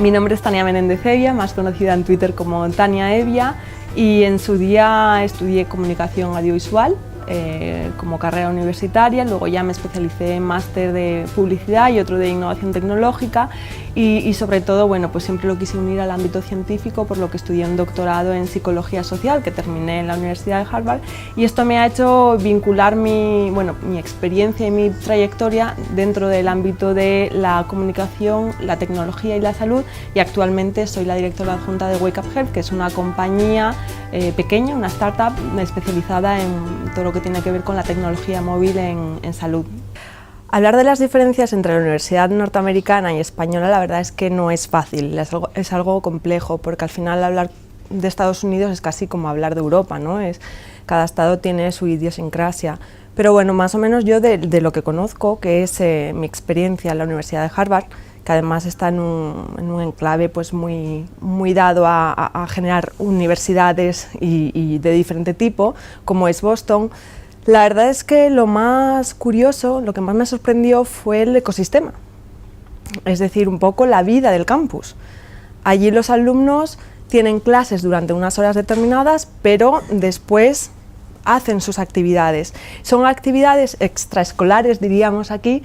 Mi nombre es Tania Menéndez Evia, más conocida en Twitter como Tania Evia, y en su día estudié comunicación audiovisual como carrera universitaria, luego ya me especialicé en máster de publicidad y otro de innovación tecnológica y sobre todo, bueno, pues siempre lo quise unir al ámbito científico, por lo que estudié un doctorado en psicología social que terminé en la Universidad de Harvard, y esto me ha hecho vincular mi experiencia y mi trayectoria dentro del ámbito de la comunicación, la tecnología y la salud, y actualmente soy la directora adjunta de Wake Up Health, que es una compañía pequeña, una startup especializada en todo lo que tiene que ver con la tecnología móvil en salud. Hablar de las diferencias entre la universidad norteamericana y española, la verdad es que no es fácil, es algo complejo, porque al final hablar de Estados Unidos es casi como hablar de Europa, ¿no? Cada estado tiene su idiosincrasia, pero bueno, más o menos yo de lo que conozco, que es mi experiencia en la Universidad de Harvard, que además está en un enclave pues muy dado a generar universidades y de diferente tipo, como es Boston. La verdad es que lo más curioso, lo que más me sorprendió fue el ecosistema, es decir, un poco la vida del campus. Allí los alumnos tienen clases durante unas horas determinadas, pero después hacen sus actividades. Son actividades extraescolares, diríamos aquí,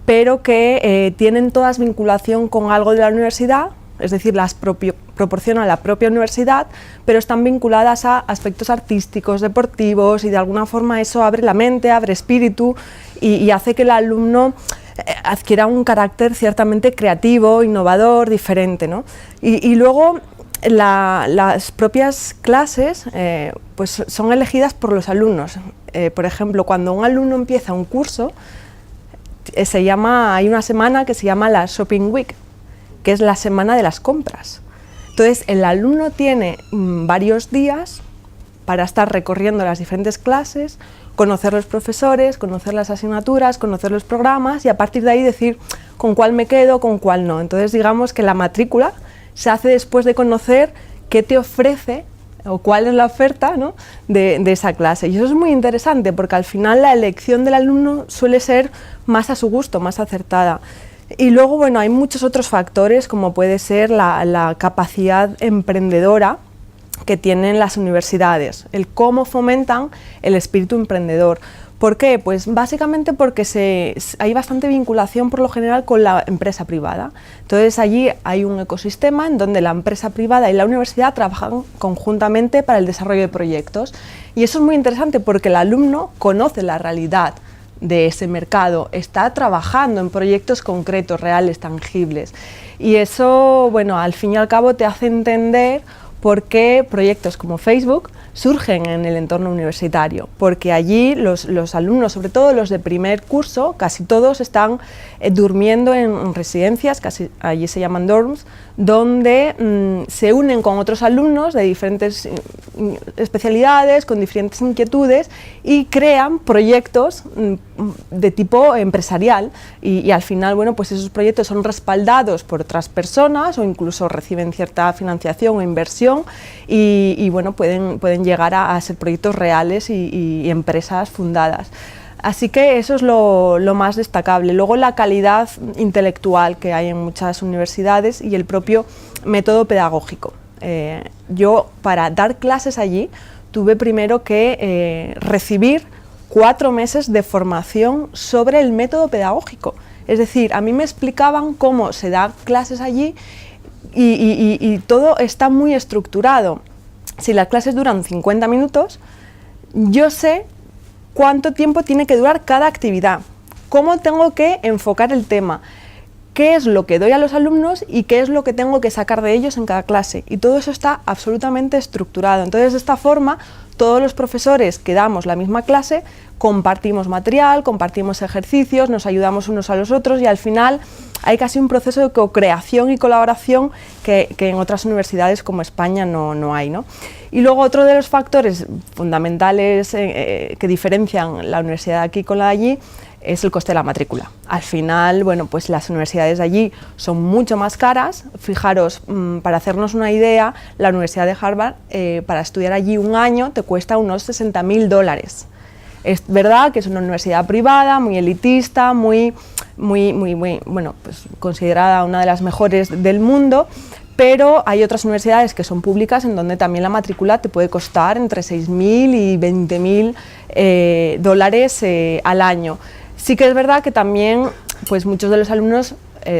pero que tienen todas vinculación con algo de la universidad, es decir, las proporciona la propia universidad, pero están vinculadas a aspectos artísticos, deportivos, y de alguna forma eso abre la mente, abre espíritu y hace que el alumno adquiera un carácter ciertamente creativo, innovador, diferente, ¿no? Y luego las propias clases pues son elegidas por los alumnos. Por ejemplo, cuando un alumno empieza un curso, hay una semana que se llama la Shopping Week, que es la semana de las compras. Entonces el alumno tiene varios días para estar recorriendo las diferentes clases, conocer los profesores, conocer las asignaturas, conocer los programas y a partir de ahí decir con cuál me quedo, con cuál no. Entonces digamos que la matrícula se hace después de conocer qué te ofrece o cuál es la oferta, ¿no?, de esa clase. Y eso es muy interesante porque al final la elección del alumno suele ser más a su gusto, más acertada. Y luego, bueno, hay muchos otros factores, como puede ser la capacidad emprendedora que tienen las universidades, el cómo fomentan el espíritu emprendedor. ¿Por qué? Pues básicamente porque hay bastante vinculación por lo general con la empresa privada. Entonces allí hay un ecosistema en donde la empresa privada y la universidad trabajan conjuntamente para el desarrollo de proyectos. Y eso es muy interesante porque el alumno conoce la realidad de ese mercado, está trabajando en proyectos concretos, reales, tangibles. Y eso, bueno, al fin y al cabo te hace entender por qué proyectos como Facebook surgen en el entorno universitario, porque allí los alumnos, sobre todo los de primer curso, casi todos están durmiendo en residencias, allí se llaman dorms, donde se unen con otros alumnos de diferentes especialidades, con diferentes inquietudes y crean proyectos de tipo empresarial y al final, bueno, pues esos proyectos son respaldados por otras personas o incluso reciben cierta financiación o inversión y bueno, pueden llegar a ser proyectos reales y empresas fundadas. Así que eso es lo más destacable. Luego la calidad intelectual que hay en muchas universidades y el propio método pedagógico. Yo para dar clases allí tuve primero que recibir 4 meses de formación sobre el método pedagógico. Es decir, a mí me explicaban cómo se da clases allí y todo está muy estructurado. Si las clases duran 50 minutos, yo sé cuánto tiempo tiene que durar cada actividad, cómo tengo que enfocar el tema, qué es lo que doy a los alumnos y qué es lo que tengo que sacar de ellos en cada clase. Y todo eso está absolutamente estructurado. Entonces, de esta forma, todos los profesores que damos la misma clase compartimos material, compartimos ejercicios, nos ayudamos unos a los otros y al final hay casi un proceso de co-creación y colaboración que en otras universidades como España no hay, ¿no? Y luego otro de los factores fundamentales que diferencian la universidad de aquí con la de allí es el coste de la matrícula. Al final, bueno, pues las universidades de allí son mucho más caras. Fijaros, para hacernos una idea, la Universidad de Harvard, para estudiar allí un año te cuesta unos $60.000. Es verdad que es una universidad privada, muy elitista, muy bueno, pues considerada una de las mejores del mundo, pero hay otras universidades que son públicas en donde también la matrícula te puede costar entre 6.000 y 20.000 dólares al año. Sí que es verdad que también pues muchos de los alumnos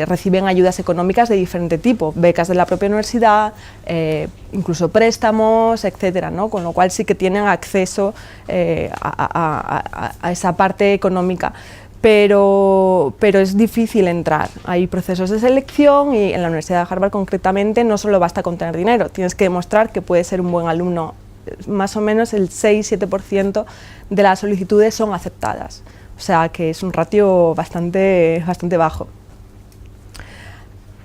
reciben ayudas económicas de diferente tipo, becas de la propia universidad, incluso préstamos, etcétera, ¿no? Con lo cual sí que tienen acceso a esa parte económica. Pero es difícil entrar, hay procesos de selección y en la Universidad de Harvard concretamente no solo basta con tener dinero, tienes que demostrar que puedes ser un buen alumno, más o menos el 6-7% de las solicitudes son aceptadas, o sea que es un ratio bastante bajo.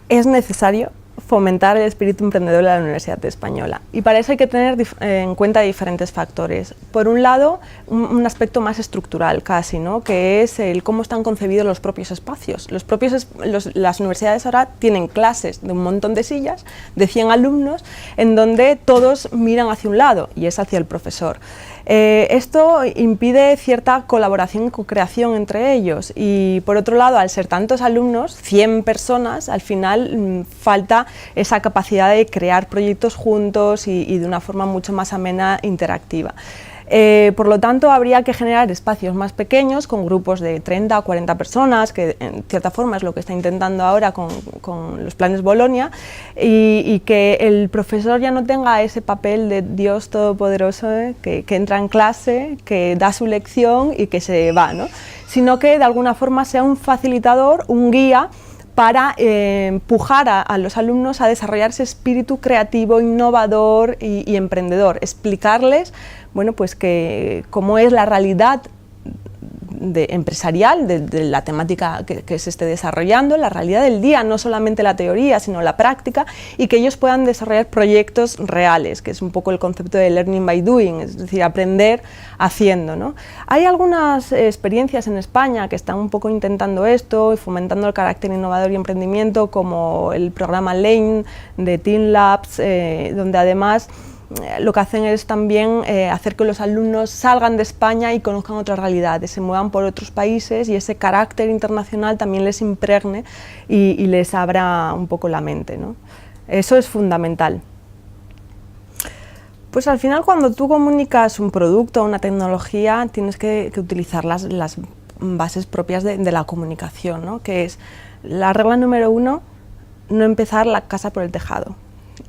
Es necesario fomentar el espíritu emprendedor de la Universidad Española y para eso hay que tener en cuenta diferentes factores. Por un lado, un aspecto más estructural casi, ¿no? Que es el cómo están concebidos los propios espacios. Las universidades ahora tienen clases de un montón de sillas, de 100 alumnos, en donde todos miran hacia un lado y es hacia el profesor. Esto impide cierta colaboración y co-creación entre ellos y por otro lado, al ser tantos alumnos, 100 personas, al final falta esa capacidad de crear proyectos juntos y de una forma mucho más amena e interactiva. Por lo tanto, habría que generar espacios más pequeños con grupos de 30 o 40 personas, que en cierta forma es lo que está intentando ahora con los planes Bolonia, y que el profesor ya no tenga ese papel de Dios todopoderoso que entra en clase, que da su lección y que se va, ¿no? Sino que de alguna forma sea un facilitador, un guía, para empujar a los alumnos a desarrollar ese espíritu creativo, innovador y emprendedor, explicarles, bueno, pues cómo es la realidad empresarial de la temática que se esté desarrollando, la realidad del día, no solamente la teoría, sino la práctica, y que ellos puedan desarrollar proyectos reales, que es un poco el concepto de learning by doing, es decir, aprender haciendo, ¿no? Hay algunas experiencias en España que están un poco intentando esto y fomentando el carácter innovador y emprendimiento, como el programa Lane de Teen Labs, donde además lo que hacen es también hacer que los alumnos salgan de España y conozcan otras realidades, se muevan por otros países y ese carácter internacional también les impregne y les abra un poco la mente, ¿no? Eso es fundamental. Pues al final, cuando tú comunicas un producto o una tecnología, tienes que utilizar las bases propias de la comunicación, ¿no? Que es la regla número 1, no empezar la casa por el tejado.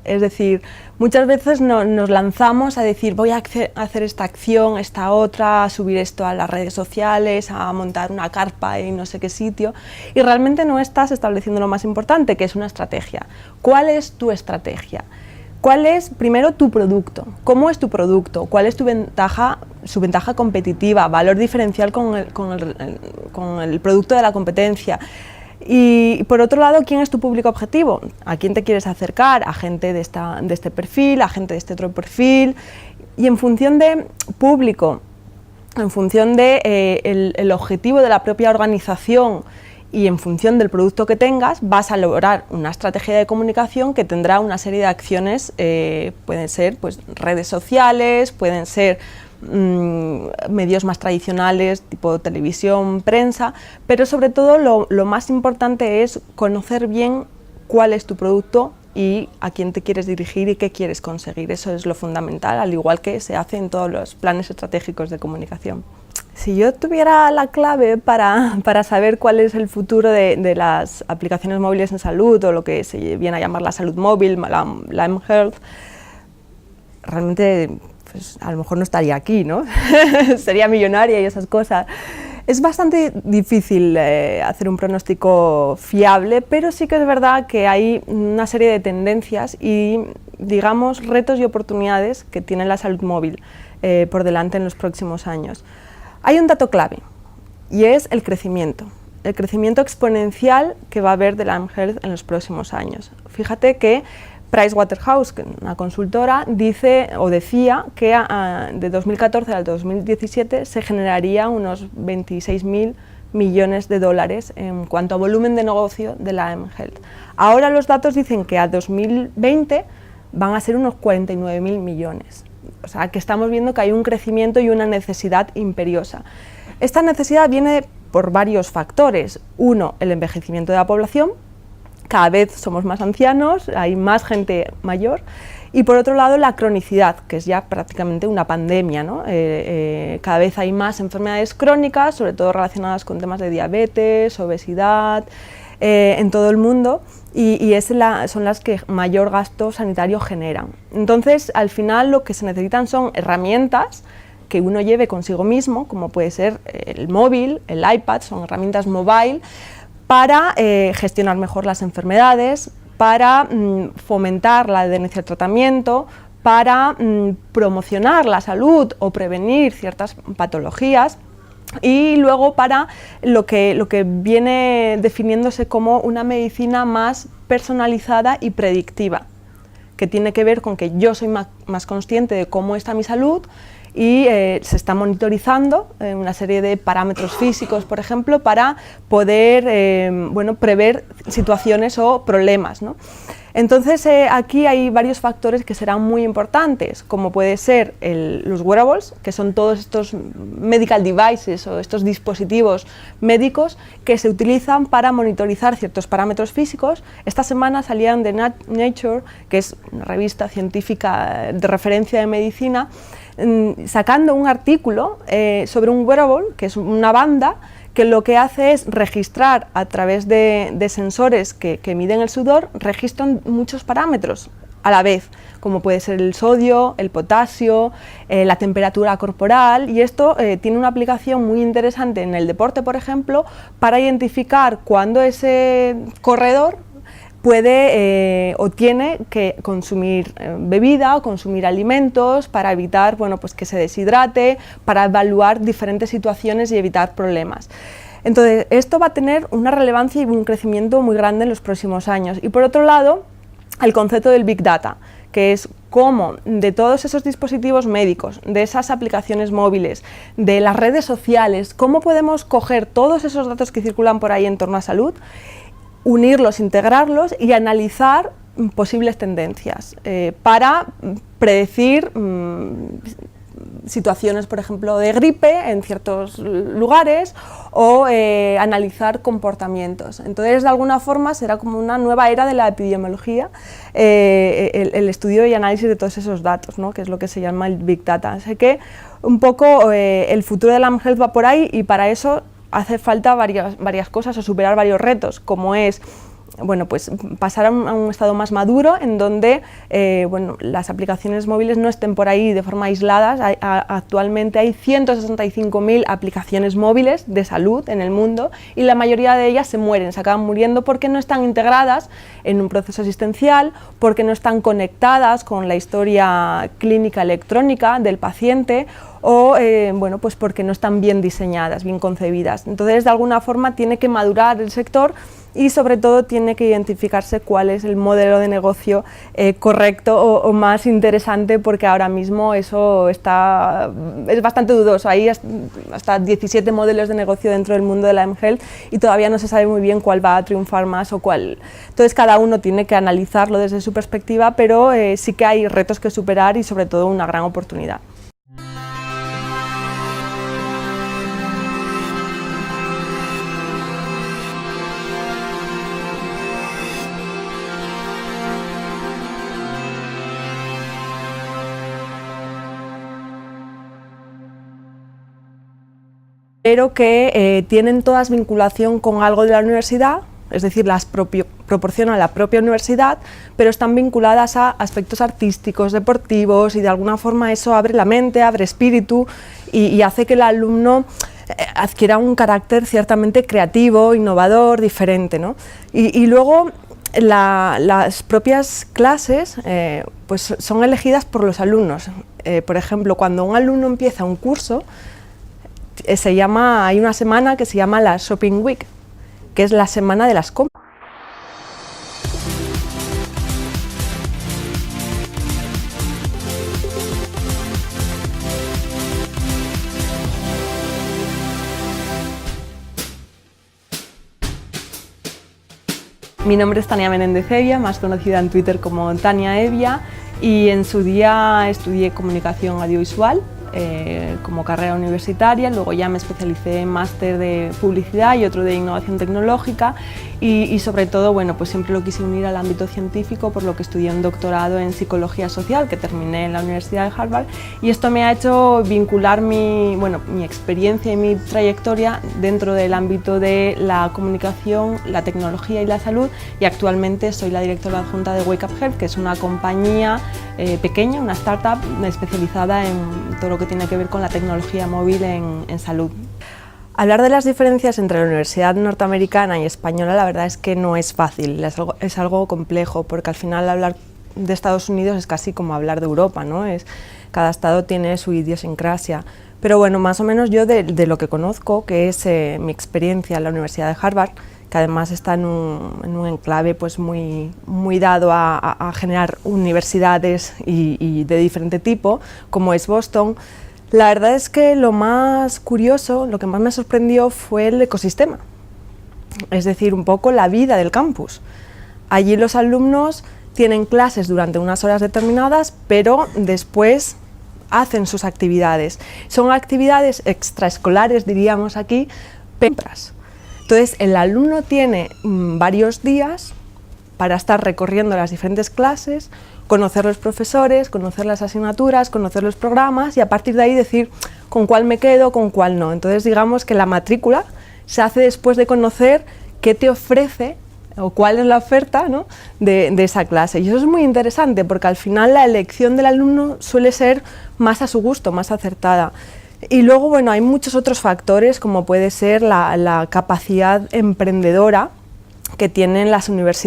Es decir, muchas veces nos lanzamos a decir voy a hacer esta acción, esta otra, a subir esto a las redes sociales, a montar una carpa en no sé qué sitio, y realmente no estás estableciendo lo más importante, que es una estrategia. ¿Cuál es tu estrategia? ¿Cuál es, primero, tu producto? ¿Cómo es tu producto? ¿Cuál es su ventaja competitiva, valor diferencial con el producto de la competencia? Y por otro lado, ¿quién es tu público objetivo? ¿A quién te quieres acercar? ¿A gente de este perfil? ¿A gente de este otro perfil? Y en función de público, en función de el objetivo de la propia organización y en función del producto que tengas, vas a elaborar una estrategia de comunicación que tendrá una serie de acciones, pueden ser pues, redes sociales, pueden ser medios más tradicionales, tipo televisión, prensa, pero sobre todo lo más importante es conocer bien cuál es tu producto y a quién te quieres dirigir y qué quieres conseguir. Eso es lo fundamental, al igual que se hace en todos los planes estratégicos de comunicación. Si yo tuviera la clave para saber cuál es el futuro de las aplicaciones móviles en salud, o lo que se viene a llamar la salud móvil, la mHealth, realmente pues, a lo mejor no estaría aquí, ¿no? Sería millonaria y esas cosas. Es bastante difícil hacer un pronóstico fiable, pero sí que es verdad que hay una serie de tendencias y, digamos, retos y oportunidades que tiene la salud móvil por delante en los próximos años. Hay un dato clave y es el crecimiento exponencial que va a haber de la mHealth en los próximos años. Fíjate que Pricewaterhouse, una consultora, dice o decía que de 2014 al 2017 se generaría unos 26.000 millones de dólares en cuanto a volumen de negocio de la mHealth. Ahora los datos dicen que a 2020 van a ser unos 49.000 millones. O sea, que estamos viendo que hay un crecimiento y una necesidad imperiosa. Esta necesidad viene por varios factores. Uno, el envejecimiento de la población. Cada vez somos más ancianos, hay más gente mayor. Y por otro lado, la cronicidad, que es ya prácticamente una pandemia, ¿no? Cada vez hay más enfermedades crónicas, sobre todo relacionadas con temas de diabetes, obesidad, en todo el mundo, y son las que mayor gasto sanitario generan. Entonces, al final lo que se necesitan son herramientas que uno lleve consigo mismo, como puede ser el móvil, el iPad, son herramientas mobile, para gestionar mejor las enfermedades, para fomentar la adherencia al tratamiento, para promocionar la salud o prevenir ciertas patologías, y luego para lo que viene definiéndose como una medicina más personalizada y predictiva, que tiene que ver con que yo soy más consciente de cómo está mi salud y se está monitorizando una serie de parámetros físicos, por ejemplo, para poder prever situaciones o problemas, ¿no? Entonces aquí hay varios factores que serán muy importantes, como puede ser los wearables, que son todos estos medical devices o estos dispositivos médicos que se utilizan para monitorizar ciertos parámetros físicos. Esta semana salían de Nature, que es una revista científica de referencia de medicina, sacando un artículo sobre un wearable, que es una banda, que lo que hace es registrar a través de sensores que miden el sudor, registran muchos parámetros a la vez, como puede ser el sodio, el potasio, la temperatura corporal, y esto tiene una aplicación muy interesante en el deporte, por ejemplo, para identificar cuándo ese corredor puede o tiene que consumir bebida o consumir alimentos para evitar que se deshidrate, para evaluar diferentes situaciones y evitar problemas. Entonces, esto va a tener una relevancia y un crecimiento muy grande en los próximos años. Y por otro lado, el concepto del Big Data, que es cómo de todos esos dispositivos médicos, de esas aplicaciones móviles, de las redes sociales, cómo podemos coger todos esos datos que circulan por ahí en torno a salud, unirlos, integrarlos y analizar posibles tendencias para predecir situaciones, por ejemplo, de gripe en ciertos lugares o analizar comportamientos. Entonces, de alguna forma, será como una nueva era de la epidemiología, el estudio y análisis de todos esos datos, ¿no? Que es lo que se llama el Big Data. Así que un poco el futuro de la health va por ahí, y para eso hace falta varias cosas o superar varios retos, como es pasar a un estado más maduro en donde las aplicaciones móviles no estén por ahí de forma aislada. Actualmente hay 165.000 aplicaciones móviles de salud en el mundo y la mayoría de ellas se acaban muriendo porque no están integradas en un proceso asistencial, porque no están conectadas con la historia clínica electrónica del paciente o porque no están bien diseñadas, bien concebidas. Entonces, de alguna forma tiene que madurar el sector y sobre todo tiene que identificarse cuál es el modelo de negocio correcto o más interesante, porque ahora mismo eso es bastante dudoso. Hay hasta 17 modelos de negocio dentro del mundo de la mHealth y todavía no se sabe muy bien cuál va a triunfar más o cuál. Entonces cada uno tiene que analizarlo desde su perspectiva, pero sí que hay retos que superar y sobre todo una gran oportunidad. Pero que tienen todas vinculación con algo de la universidad, es decir, las proporciona la propia universidad, pero están vinculadas a aspectos artísticos, deportivos, y de alguna forma eso abre la mente, abre espíritu y hace que el alumno adquiera un carácter ciertamente creativo, innovador, diferente, ¿no? Y luego las propias clases son elegidas por los alumnos. Por ejemplo, cuando un alumno empieza un curso, hay una semana que se llama la Shopping Week, que es la semana de las compras. Mi nombre es Tania Menéndez Evia, más conocida en Twitter como Tania Evia, y en su día estudié comunicación audiovisual como carrera universitaria, luego ya me especialicé en máster de publicidad y otro de innovación tecnológica y sobre todo, bueno, pues siempre lo quise unir al ámbito científico, por lo que estudié un doctorado en psicología social que terminé en la Universidad de Harvard, y esto me ha hecho vincular mi experiencia y mi trayectoria dentro del ámbito de la comunicación, la tecnología y la salud, y actualmente soy la directora adjunta de Wake Up Health, que es una compañía pequeña, una startup especializada en todo lo que tiene que ver con la tecnología móvil en salud. Hablar de las diferencias entre la universidad norteamericana y española, la verdad es que no es fácil, es algo complejo, porque al final hablar de Estados Unidos es casi como hablar de Europa, ¿no? Cada estado tiene su idiosincrasia. Pero bueno, más o menos yo de lo que conozco, que es mi experiencia en la Universidad de Harvard, que además está en un enclave pues muy dado a generar universidades y de diferente tipo, como es Boston. La verdad es que lo más curioso, lo que más me sorprendió fue el ecosistema, es decir, un poco la vida del campus. Allí los alumnos tienen clases durante unas horas determinadas, pero después hacen sus actividades. Son actividades extraescolares, diríamos aquí, compras. Entonces, el alumno tiene varios días para estar recorriendo las diferentes clases, conocer los profesores, conocer las asignaturas, conocer los programas y a partir de ahí decir con cuál me quedo, con cuál no. Entonces, digamos que la matrícula se hace después de conocer qué te ofrece o cuál es la oferta, ¿no?, de esa clase. Y eso es muy interesante porque al final la elección del alumno suele ser más a su gusto, más acertada. Y luego, bueno, hay muchos otros factores, como puede ser la capacidad emprendedora que tienen las universidades.